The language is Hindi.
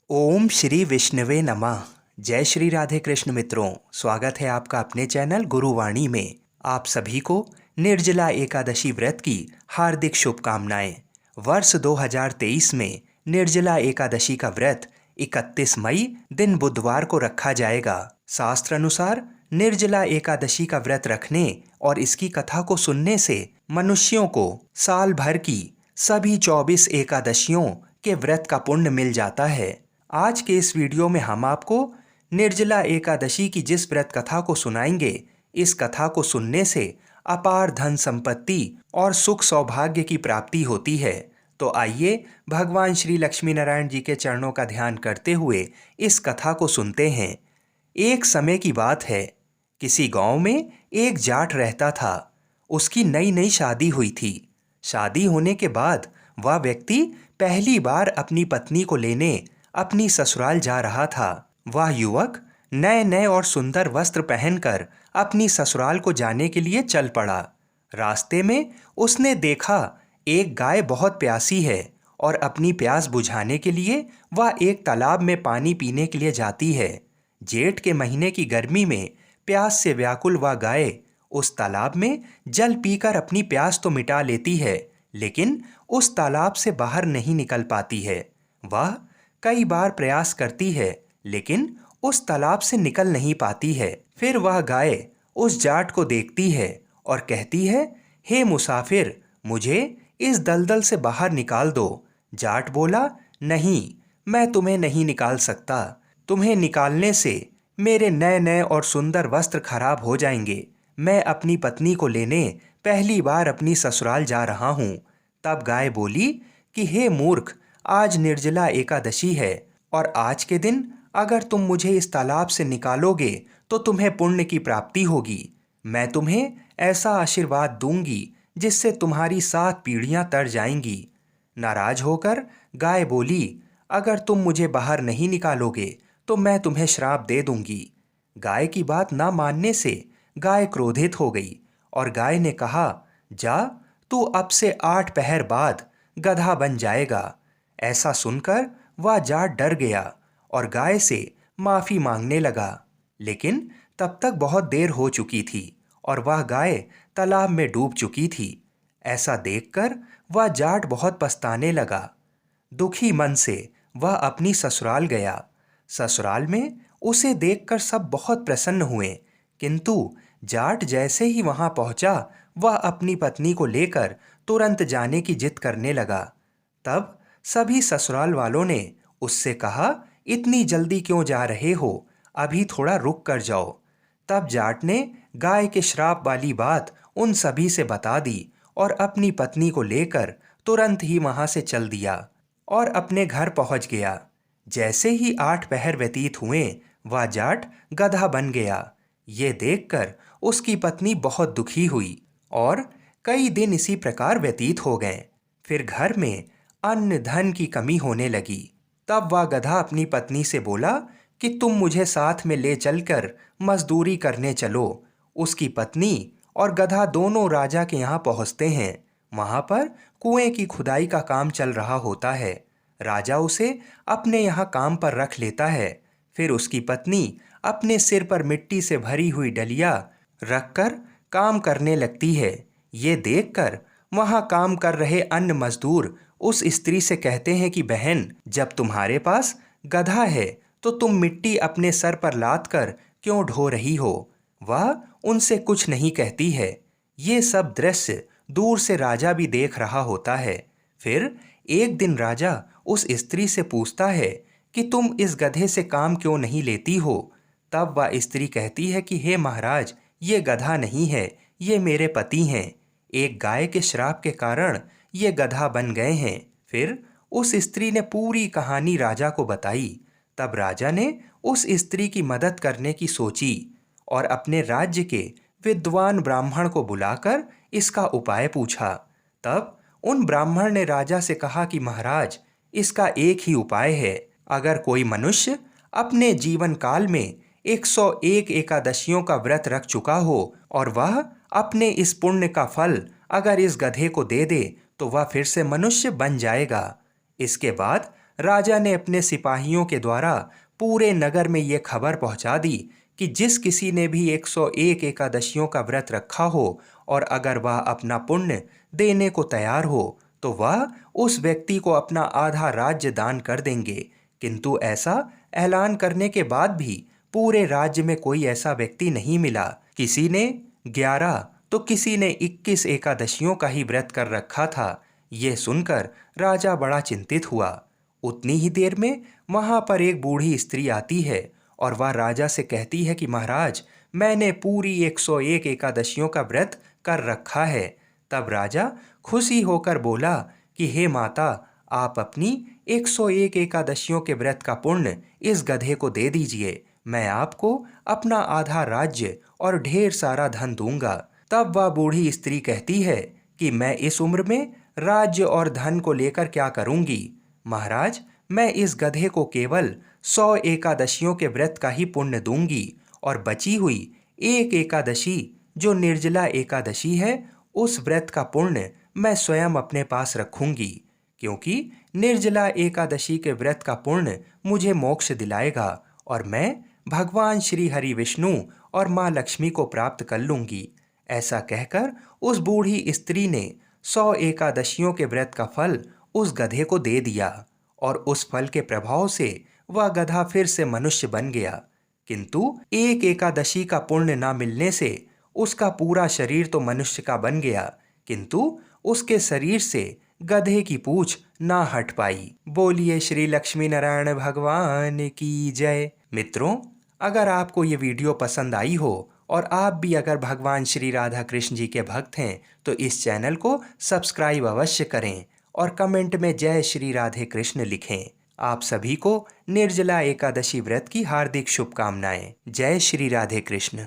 ओम श्री विष्णुवे नमः। जय श्री राधे कृष्ण मित्रों, स्वागत है आपका अपने चैनल गुरुवाणी में। आप सभी को निर्जला एकादशी व्रत की हार्दिक शुभकामनाएं। वर्ष 2023 में निर्जला एकादशी का व्रत 31 मई दिन बुधवार को रखा जाएगा। शास्त्र अनुसार निर्जला एकादशी का व्रत रखने और इसकी कथा को सुनने से मनुष्यों को साल भर की सभी 24 एकादशियों के व्रत का पुण्य मिल जाता है। आज के इस वीडियो में हम आपको निर्जला एकादशी की जिस व्रत कथा को सुनाएंगे, इस कथा को सुनने से अपार धन संपत्ति और सुख सौभाग्य की प्राप्ति होती है। तो आइए भगवान श्री लक्ष्मी नारायण जी के चरणों का ध्यान करते हुए इस कथा को सुनते हैं। एक समय की बात है, किसी गांव में एक जाट रहता था। उसकी नई नई शादी हुई थी। शादी होने के बाद वह व्यक्ति पहली बार अपनी पत्नी को लेने अपनी ससुराल जा रहा था। वह युवक नए नए और सुंदर वस्त्र पहनकर अपनी ससुराल को जाने के लिए चल पड़ा। रास्ते में उसने देखा एक गाय बहुत प्यासी है और अपनी प्यास बुझाने के लिए वह एक तालाब में पानी पीने के लिए जाती है। जेठ के महीने की गर्मी में प्यास से व्याकुल वह गाय उस तालाब में जल पीकर अपनी प्यास तो मिटा लेती है, लेकिन उस तालाब से बाहर नहीं निकल पाती है। वह कई बार प्रयास करती है, लेकिन उस तालाब से निकल नहीं पाती है। फिर वह गाय उस जाट को देखती है और कहती है, हे मुसाफिर, मुझे इस दलदल से बाहर निकाल दो। जाट बोला, नहीं, मैं तुम्हें नहीं निकाल सकता। तुम्हें निकालने से मेरे नए नए और सुंदर वस्त्र खराब हो जाएंगे। मैं अपनी पत्नी को लेने पहली बार अपनी ससुराल जा रहा हूँ। तब गाय बोली कि हे मूर्ख, आज निर्जला एकादशी है और आज के दिन अगर तुम मुझे इस तालाब से निकालोगे तो तुम्हें पुण्य की प्राप्ति होगी। मैं तुम्हें ऐसा आशीर्वाद दूंगी जिससे तुम्हारी 7 पीढ़ियां तर जाएंगी। नाराज होकर गाय बोली, अगर तुम मुझे बाहर नहीं निकालोगे तो मैं तुम्हें श्राप दे दूंगी। गाय की बात ना मानने से गाय क्रोधित हो गई और गाय ने कहा, जा, तू अब से 8 पहर बाद गधा बन जाएगा। ऐसा सुनकर वह जाट डर गया और गाय से माफी मांगने लगा, लेकिन तब तक बहुत देर हो चुकी थी और वह गाय तालाब में डूब चुकी थी। ऐसा देखकर वह जाट बहुत पछताने लगा। दुखी मन से वह अपनी ससुराल गया। ससुराल में उसे देखकर सब बहुत प्रसन्न हुए, किंतु जाट जैसे ही वहां पहुंचा, वह अपनी पत्नी को लेकर तुरंत जाने की जिद करने लगा। तब सभी ससुराल वालों ने उससे कहा, इतनी जल्दी क्यों जा रहे हो, अभी थोड़ा रुक कर जाओ। तब जाट ने गाय के श्राप वाली बात उन सभी से बता दी और अपनी पत्नी को लेकर तुरंत ही वहां से चल दिया और अपने घर पहुंच गया। जैसे ही 8 पहर व्यतीत हुए, वह जाट गधा बन गया। ये देखकर उसकी पत्नी बहुत दुखी हुई और कई दिन इसी प्रकार व्यतीत हो गए। फिर घर में अन्न धन की कमी होने लगी। तब वह गधा अपनी पत्नी से बोला कि तुम मुझे साथ में ले चलकर मजदूरी करने चलो। उसकी पत्नी और गधा दोनों राजा के यहाँ पहुँचते हैं। वहाँ पर कुएं की खुदाई का काम चल रहा होता है। राजा उसे अपने यहाँ काम पर रख लेता है। फिर उसकी पत्नी अपने सिर पर मिट्टी से भरी हुई डलिया रखकर काम करने लगती है। ये देखकर वहाँ काम कर रहे अन्य मजदूर उस स्त्री से कहते हैं कि बहन, जब तुम्हारे पास गधा है तो तुम मिट्टी अपने सर पर लाद कर क्यों ढो रही हो। वह उनसे कुछ नहीं कहती है। ये सब दृश्य दूर से राजा भी देख रहा होता है। फिर एक दिन राजा उस स्त्री से पूछता है कि तुम इस गधे से काम क्यों नहीं लेती हो। तब वह स्त्री कहती है कि हे महाराज, ये गधा नहीं है, ये मेरे पति हैं। एक गाय के श्राप के कारण ये गधा बन गए हैं। फिर उस स्त्री ने पूरी कहानी राजा को बताई। तब राजा ने उस स्त्री की मदद करने की सोची और अपने राज्य के विद्वान ब्राह्मण को बुलाकर इसका उपाय पूछा। तब उन ब्राह्मण ने राजा से कहा कि महाराज, इसका एक ही उपाय है। अगर कोई मनुष्य अपने जीवन काल में 101 एकादशियों का व्रत रख चुका हो और वह अपने इस पुण्य का फल अगर इस गधे को दे दे तो वह फिर से मनुष्य बन जाएगा। इसके बाद राजा ने अपने सिपाहियों के द्वारा पूरे नगर में ये खबर पहुंचा दी कि जिस किसी ने भी 101 एकादशियों का व्रत रखा हो और अगर वह अपना पुण्य देने को तैयार हो तो वह उस व्यक्ति को अपना आधा राज्य दान कर देंगे। किंतु ऐसा ऐलान करने के बाद भी पूरे राज्य में कोई ऐसा व्यक्ति नहीं मिला। किसी ने 11 तो किसी ने 21 एकादशियों का ही व्रत कर रखा था। यह सुनकर राजा बड़ा चिंतित हुआ। उतनी ही देर में वहां पर एक बूढ़ी स्त्री आती है और वह राजा से कहती है कि महाराज, मैंने पूरी 101 एकादशियों का व्रत कर रखा है। तब राजा खुशी होकर बोला कि हे माता, आप अपनी 101 एकादशियों के व्रत का पुण्य इस गधे को दे दीजिए। मैं आपको अपना आधा राज्य और ढेर सारा धन दूंगा। तब वह बूढ़ी स्त्री कहती है कि मैं इस उम्र में राज्य और धन को लेकर क्या करूंगी। महाराज, मैं इस गधे को केवल 100 एकादशियों के व्रत का ही पुण्य दूंगी और बची हुई एक एकादशी जो निर्जला एकादशी है उस व्रत का पुण्य मैं स्वयं अपने पास रखूंगी, क्योंकि निर्जला एकादशी के व्रत का पुण्य मुझे मोक्ष दिलाएगा और मैं भगवान श्री हरि विष्णु और माँ लक्ष्मी को प्राप्त कर लूंगी। ऐसा कहकर उस बूढ़ी स्त्री ने 100 एकादशियों के व्रत का फल उस गधे को दे दिया और उस फल के प्रभाव से वह गधा फिर से मनुष्य बन गया। किंतु एक एकादशी का पुण्य न मिलने से उसका पूरा शरीर तो मनुष्य का बन गया, किंतु उसके शरीर से गधे की पूंछ ना हट पाई। बोलिए श्री लक्ष्मी नारायण भगवान की जय। मित्रों, अगर आपको ये वीडियो पसंद आई हो और आप भी अगर भगवान श्री राधा कृष्ण जी के भक्त हैं तो इस चैनल को सब्सक्राइब अवश्य करें और कमेंट में जय श्री राधे कृष्ण लिखें। आप सभी को निर्जला एकादशी व्रत की हार्दिक शुभकामनाएं। जय श्री राधे कृष्ण।